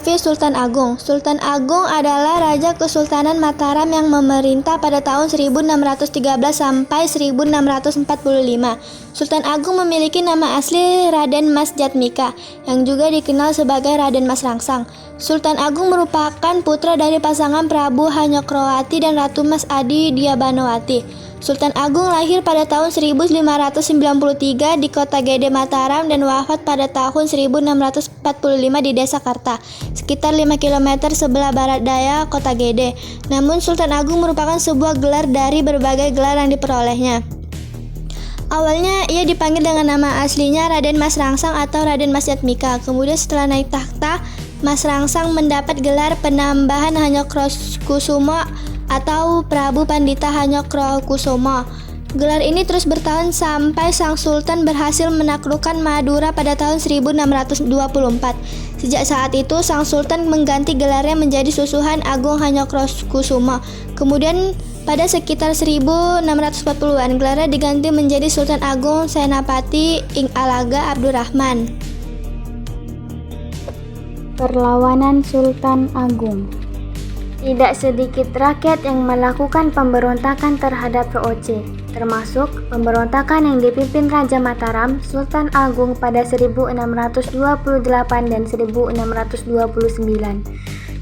Biografi Sultan Agung. Sultan Agung adalah Raja Kesultanan Mataram yang memerintah pada tahun 1613 sampai 1645. Sultan Agung memiliki nama asli Raden Mas Jatmika, yang juga dikenal sebagai Raden Mas Rangsang. Sultan Agung merupakan putra dari pasangan Prabu Hanyokroati dan Ratu Mas Adi Diabanowati. Sultan Agung lahir pada tahun 1593 di Kota Gede Mataram dan wafat pada tahun 1645 di Desa Karta, sekitar 5 km sebelah barat daya Kota Gede. Namun Sultan Agung merupakan sebuah gelar dari berbagai gelar yang diperolehnya. Awalnya ia dipanggil dengan nama aslinya Raden Mas Rangsang atau Raden Mas Jatmika. Kemudian setelah naik takhta, Mas Rangsang mendapat gelar penambahan Hanyokrokusumo atau Prabu Pandita Hanyokrokusumo. Gelar ini terus bertahan sampai sang sultan berhasil menaklukkan Madura pada tahun 1624. Sejak saat itu sang sultan mengganti gelarnya menjadi Susuhan Agung Hanyokrokusumo. Kemudian pada sekitar 1640-an gelarnya diganti menjadi Sultan Agung Senapati Ing Alaga Abdurrahman. Perlawanan Sultan Agung. Tidak sedikit rakyat yang melakukan pemberontakan terhadap VOC, termasuk pemberontakan yang dipimpin Raja Mataram, Sultan Agung pada 1628 dan 1629.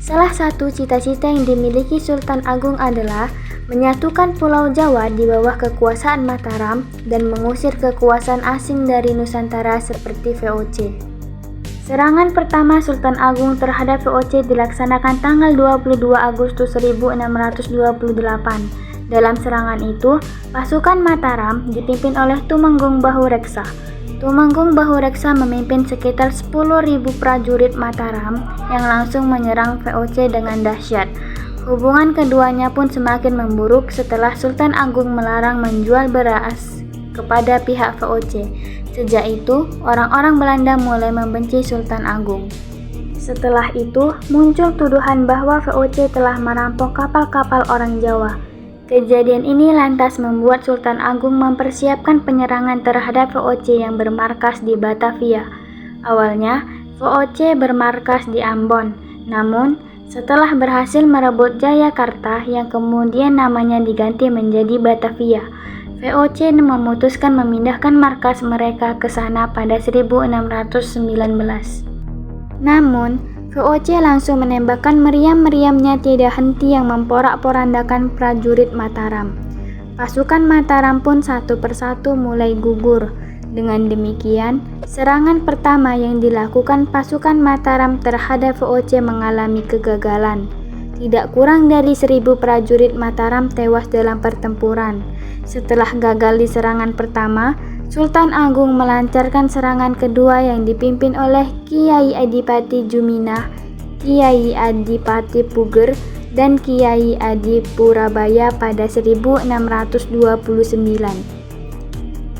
Salah satu cita-cita yang dimiliki Sultan Agung adalah menyatukan Pulau Jawa di bawah kekuasaan Mataram dan mengusir kekuasaan asing dari Nusantara seperti VOC. Serangan pertama Sultan Agung terhadap VOC dilaksanakan tanggal 22 Agustus 1628. Dalam serangan itu, pasukan Mataram dipimpin oleh Tumenggung Bahureksa. Tumenggung Bahureksa memimpin sekitar 10.000 prajurit Mataram yang langsung menyerang VOC dengan dahsyat. Hubungan keduanya pun semakin memburuk setelah Sultan Agung melarang menjual beras kepada pihak VOC. Sejak itu, orang-orang Belanda mulai membenci Sultan Agung. Setelah itu, muncul tuduhan bahwa VOC telah merampok kapal-kapal orang Jawa. Kejadian ini lantas membuat Sultan Agung mempersiapkan penyerangan terhadap VOC yang bermarkas di Batavia. Awalnya, VOC bermarkas di Ambon, namun setelah berhasil merebut Jayakarta yang kemudian namanya diganti menjadi Batavia, VOC memutuskan memindahkan markas mereka ke sana pada 1619. Namun, VOC langsung menembakkan meriam-meriamnya tiada henti yang memporak-porandakan prajurit Mataram. Pasukan Mataram pun satu persatu mulai gugur. Dengan demikian, serangan pertama yang dilakukan pasukan Mataram terhadap VOC mengalami kegagalan. Tidak kurang dari 1.000 prajurit Mataram tewas dalam pertempuran. Setelah gagal di serangan pertama, Sultan Agung melancarkan serangan kedua yang dipimpin oleh Kiai Adipati Juminah, Kiai Adipati Puger, dan Kiai Adi Purabaya pada 1629.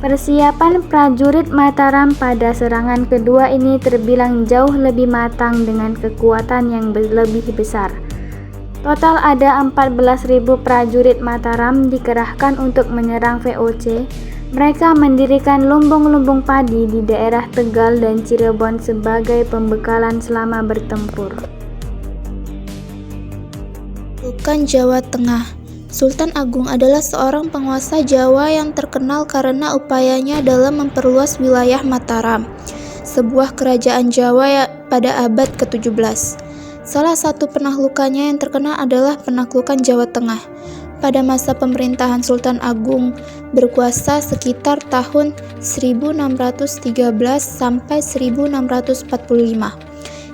Persiapan prajurit Mataram pada serangan kedua ini terbilang jauh lebih matang dengan kekuatan yang lebih besar. Total ada 14.000 prajurit Mataram dikerahkan untuk menyerang VOC. Mereka mendirikan lumbung-lumbung padi di daerah Tegal dan Cirebon sebagai pembekalan selama bertempur. Bukan Jawa Tengah. Sultan Agung adalah seorang penguasa Jawa yang terkenal karena upayanya dalam memperluas wilayah Mataram, sebuah kerajaan Jawa pada abad ke-17. Salah satu penaklukannya yang terkenal adalah penaklukan Jawa Tengah. Pada masa pemerintahan Sultan Agung berkuasa sekitar tahun 1613 sampai 1645.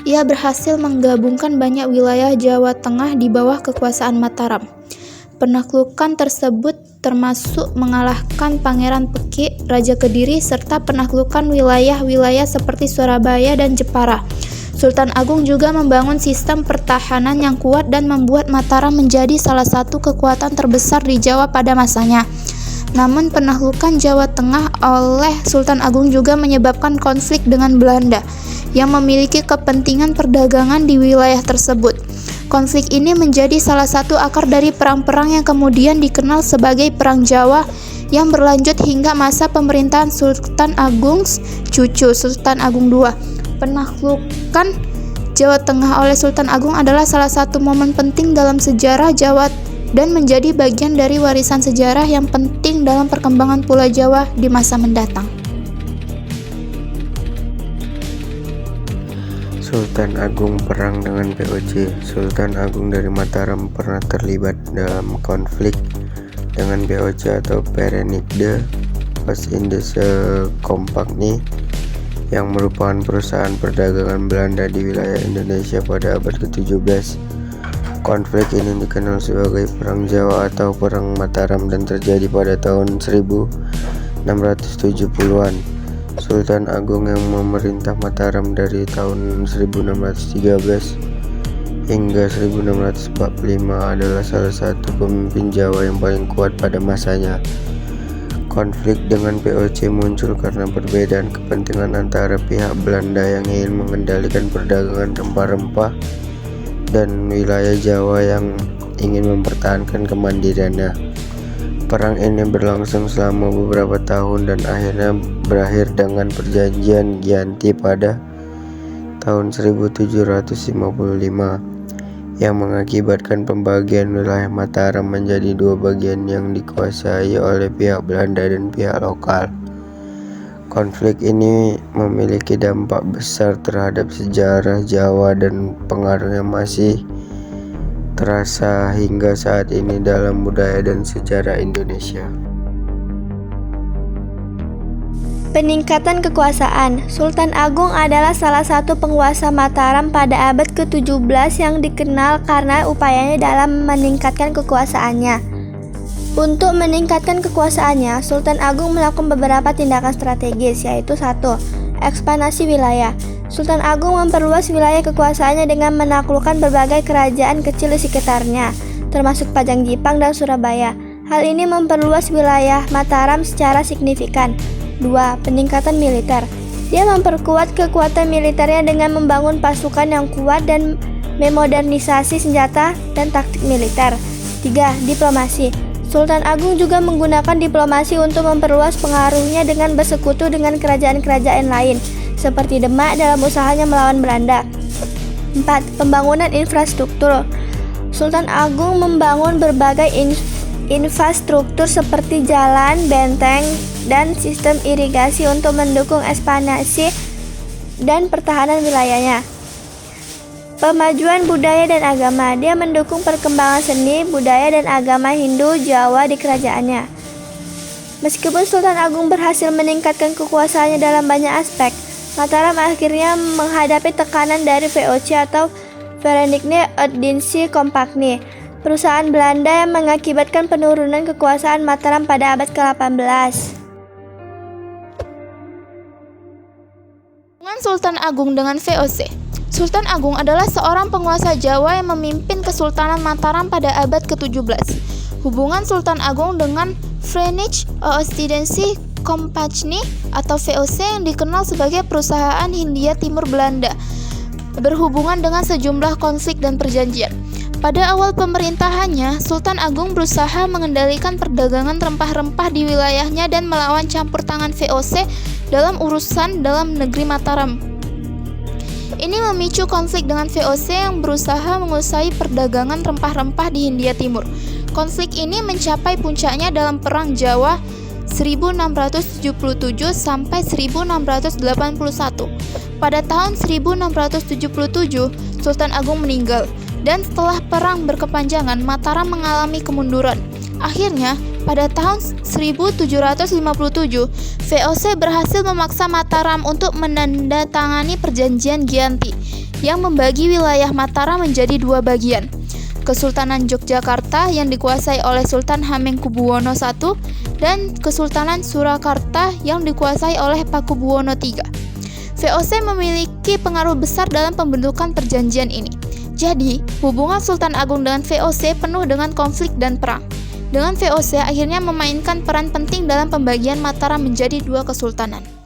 Ia berhasil menggabungkan banyak wilayah Jawa Tengah di bawah kekuasaan Mataram. Penaklukan tersebut termasuk mengalahkan Pangeran Peki, Raja Kediri, serta penaklukan wilayah-wilayah seperti Surabaya dan Jepara. Sultan Agung juga membangun sistem pertahanan yang kuat dan membuat Mataram menjadi salah satu kekuatan terbesar di Jawa pada masanya. Namun penaklukan Jawa Tengah oleh Sultan Agung juga menyebabkan konflik dengan Belanda yang memiliki kepentingan perdagangan di wilayah tersebut. Konflik ini menjadi salah satu akar dari perang-perang yang kemudian dikenal sebagai Perang Jawa yang berlanjut hingga masa pemerintahan Sultan Agung cucu Sultan Agung II. Penaklukan Jawa Tengah oleh Sultan Agung adalah salah satu momen penting dalam sejarah Jawa dan menjadi bagian dari warisan sejarah yang penting dalam perkembangan Pulau Jawa di masa mendatang. Sultan Agung perang dengan VOC. Sultan Agung dari Mataram pernah terlibat dalam konflik dengan VOC atau Verenigde Oost-Indische Compagnie yang merupakan perusahaan perdagangan Belanda di wilayah Indonesia pada abad ke-17. Konflik ini dikenal sebagai Perang Jawa atau Perang Mataram dan terjadi pada tahun 1670-an. Sultan Agung yang memerintah Mataram dari tahun 1613 hingga 1645 adalah salah satu pemimpin Jawa yang paling kuat pada masanya. Konflik dengan VOC muncul karena perbedaan kepentingan antara pihak Belanda yang ingin mengendalikan perdagangan rempah-rempah dan wilayah Jawa yang ingin mempertahankan kemandiriannya. Perang ini berlangsung selama beberapa tahun dan akhirnya berakhir dengan perjanjian Giyanti pada tahun 1755 yang mengakibatkan pembagian wilayah Mataram menjadi dua bagian yang dikuasai oleh pihak Belanda dan pihak lokal. Konflik ini memiliki dampak besar terhadap sejarah Jawa dan pengaruhnya masih terasa hingga saat ini dalam budaya dan sejarah Indonesia. Peningkatan kekuasaan. Sultan Agung adalah salah satu penguasa Mataram pada abad ke-17 yang dikenal karena upayanya dalam meningkatkan kekuasaannya. Untuk meningkatkan kekuasaannya, Sultan Agung melakukan beberapa tindakan strategis, yaitu 1. Ekspansi wilayah. Sultan Agung memperluas wilayah kekuasaannya dengan menaklukkan berbagai kerajaan kecil di sekitarnya, termasuk Pajang-Jipang dan Surabaya. Hal ini memperluas wilayah Mataram secara signifikan. 2. Peningkatan militer. Dia memperkuat kekuatan militernya dengan membangun pasukan yang kuat dan memodernisasi senjata dan taktik militer. 3. Diplomasi. Sultan Agung juga menggunakan diplomasi untuk memperluas pengaruhnya dengan bersekutu dengan kerajaan-kerajaan lain, seperti Demak dalam usahanya melawan Belanda. 4. Pembangunan infrastruktur. Sultan Agung membangun berbagai infrastruktur seperti jalan, benteng, dan sistem irigasi untuk mendukung ekspansi dan pertahanan wilayahnya. Pemajuan budaya dan agama. Dia mendukung perkembangan seni, budaya, dan agama Hindu Jawa di kerajaannya. Meskipun Sultan Agung berhasil meningkatkan kekuasaannya dalam banyak aspek, Mataram akhirnya menghadapi tekanan dari VOC atau Verenigde Oost-Indische Compagnie, perusahaan Belanda yang mengakibatkan penurunan kekuasaan Mataram pada abad ke-18. Hubungan Sultan Agung dengan VOC. Sultan Agung adalah seorang penguasa Jawa yang memimpin Kesultanan Mataram pada abad ke-17. Hubungan Sultan Agung dengan Verenigde Oost-Indische Compagnie atau VOC yang dikenal sebagai perusahaan Hindia Timur Belanda berhubungan dengan sejumlah konflik dan perjanjian. Pada awal pemerintahannya, Sultan Agung berusaha mengendalikan perdagangan rempah-rempah di wilayahnya dan melawan campur tangan VOC dalam urusan dalam negeri Mataram. Ini memicu konflik dengan VOC yang berusaha menguasai perdagangan rempah-rempah di Hindia Timur. Konflik ini mencapai puncaknya dalam Perang Jawa 1677 sampai 1681. Pada tahun 1677, Sultan Agung meninggal, dan setelah perang berkepanjangan, Mataram mengalami kemunduran. Akhirnya, pada tahun 1757, VOC berhasil memaksa Mataram untuk menandatangani perjanjian Giyanti yang membagi wilayah Mataram menjadi dua bagian. Kesultanan Yogyakarta yang dikuasai oleh Sultan Hamengkubuwono I dan Kesultanan Surakarta yang dikuasai oleh Pakubuwono III. VOC memiliki pengaruh besar dalam pembentukan perjanjian ini. Jadi, hubungan Sultan Agung dengan VOC penuh dengan konflik dan perang. Dengan VOC akhirnya memainkan peran penting dalam pembagian Mataram menjadi dua kesultanan.